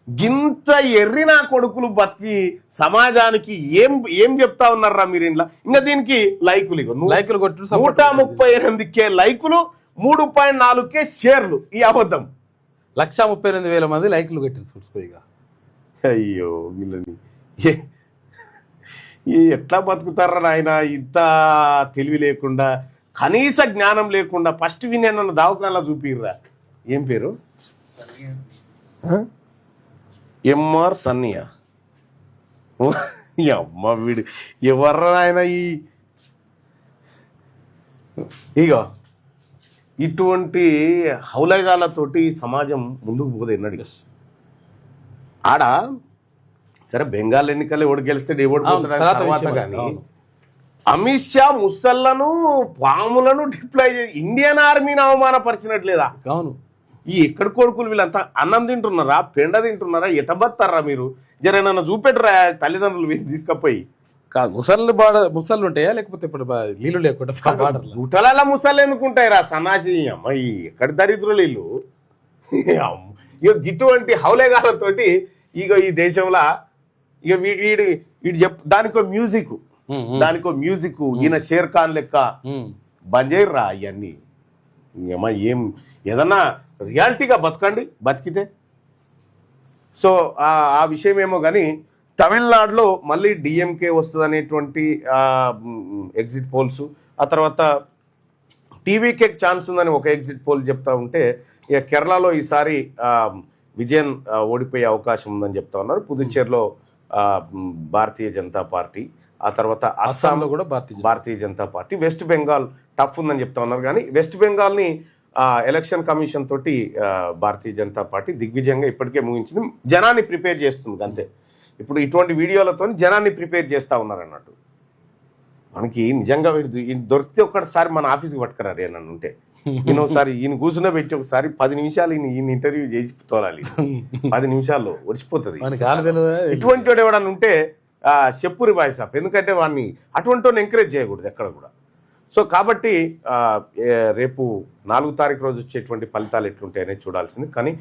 గింత ఎర్రి నా కొడుకులు బతికి సమాజానికి ఏం ఏం చెప్తా ఉన్నారా మీరు ఇంట్లో? ఇంకా దీనికి లైకులు ఇగో లైకులు కొట్టు 138K లైకులు 3.4K షేర్లు. ఈ అబద్ధం 1,38,000 మంది లైకులు కొట్టింది చూసుకో. అయ్యో వీళ్ళని ఎట్లా బతుకుతారా నాయన? ఇంత తెలివి లేకుండా, కనీస జ్ఞానం లేకుండా. ఫస్ట్ వినేనన్న దావకాలా చూపిర్రా. ఏం పేరు? ఎంఆర్ సన్నియా. అమ్మ వీడు ఎవర్రా ఆయన? ఇగో ఇటువంటి హౌలగాలతోటి సమాజం ముందుకు పోదు ఎన్నడిగా. ఆడ సరే బెంగాల్ ఎన్నికలు ఎవడు గెలిస్తే ఎవడు తర్వాత కానీ అమిత్ షా ముసళ్లను పాములను డిప్లాయ్ చేసి ఇండియన్ ఆర్మీని అవమానపరిచినట్లేదా? అవును. ఈ ఎక్కడ కొడుకులు వీళ్ళంతా అన్నం తింటున్నారా, పెండ తింటున్నారా, ఎటబత్తారా మీరు? జరేనన్నా చూపెట్టరా తల్లిదండ్రులు వీళ్ళు తీసుకపోయి. కాదు ముసళ్ళు ఉంటాయా లేకపోతే ఇప్పుడు నీళ్ళు లేకుండా గుటలలో ముసళ్ళు ఎన్నుకుంటాయిరా సన్నాసి. అమ్మాయి ఎక్కడ దరిద్రులు వీళ్ళు. ఇక ఇటువంటి హౌలేగాలతోటి ఇక ఈ దేశంలో ఇక వీడు దానికో మ్యూజిక్ ఈయన షేర్ ఖాన్ లెక్క బంద్ చేయర్రా ఇవన్నీ. ఏమా ఏం ఏదన్నా రియాలిటీగా బతకండి బతికితే. సో ఆ విషయం ఏమో కానీ తమిళనాడులో మళ్ళీ డిఎంకే వస్తుంది అనేటువంటి ఎగ్జిట్ పోల్స్, ఆ తర్వాత టీవీకే ఛాన్స్ ఉందని ఒక ఎగ్జిట్ పోల్ చెప్తా ఉంటే, ఇక కేరళలో ఈసారి విజయన్ ఓడిపోయే అవకాశం ఉందని చెప్తా ఉన్నారు. పుదుచ్చేరిలో భారతీయ జనతా పార్టీ, ఆ తర్వాత అస్సాంలో కూడా Bharatiya Janata Party, West Bengal tough ఉందని చెప్తా ఉన్నారు. కానీ వెస్ట్ బెంగాల్ని ఎలక్షన్ కమిషన్ తోటి భారతీయ జనతా పార్టీ దిగ్విజయంగా ఇప్పటికే ముగించింది. జనాన్ని ప్రిపేర్ చేస్తుంది అంతే. ఇప్పుడు ఇటువంటి వీడియోలతో జనాన్ని ప్రిపేర్ చేస్తూ ఉన్నారు అన్నట్టు. మనకి నిజంగా దొరికితే ఒక్కసారి మన ఆఫీస్కి పట్టుకురారు నన్ను ఉంటే. నేను ఒకసారి ఈయన కూర్చున్న పెట్టి ఒకసారి 10 నిమిషాలు ఈయన ఇంటర్వ్యూ చేసి తోలాలి. 10 నిమిషాల్లో వచ్చిపోతుంది. ఇటువంటి వాడు ఎవడన్నా ఉంటే చెప్పురి బాయ్ సాబ్. ఎందుకంటే వాడిని అటువంటి వాడిని ఎంకరేజ్ చేయకూడదు ఎక్కడ కూడా. సో కాబట్టి రేపు 4వ తారీఖు రోజు వచ్చేటువంటి ఫలితాలు ఎట్లుంటాయనేది చూడాల్సింది. కానీ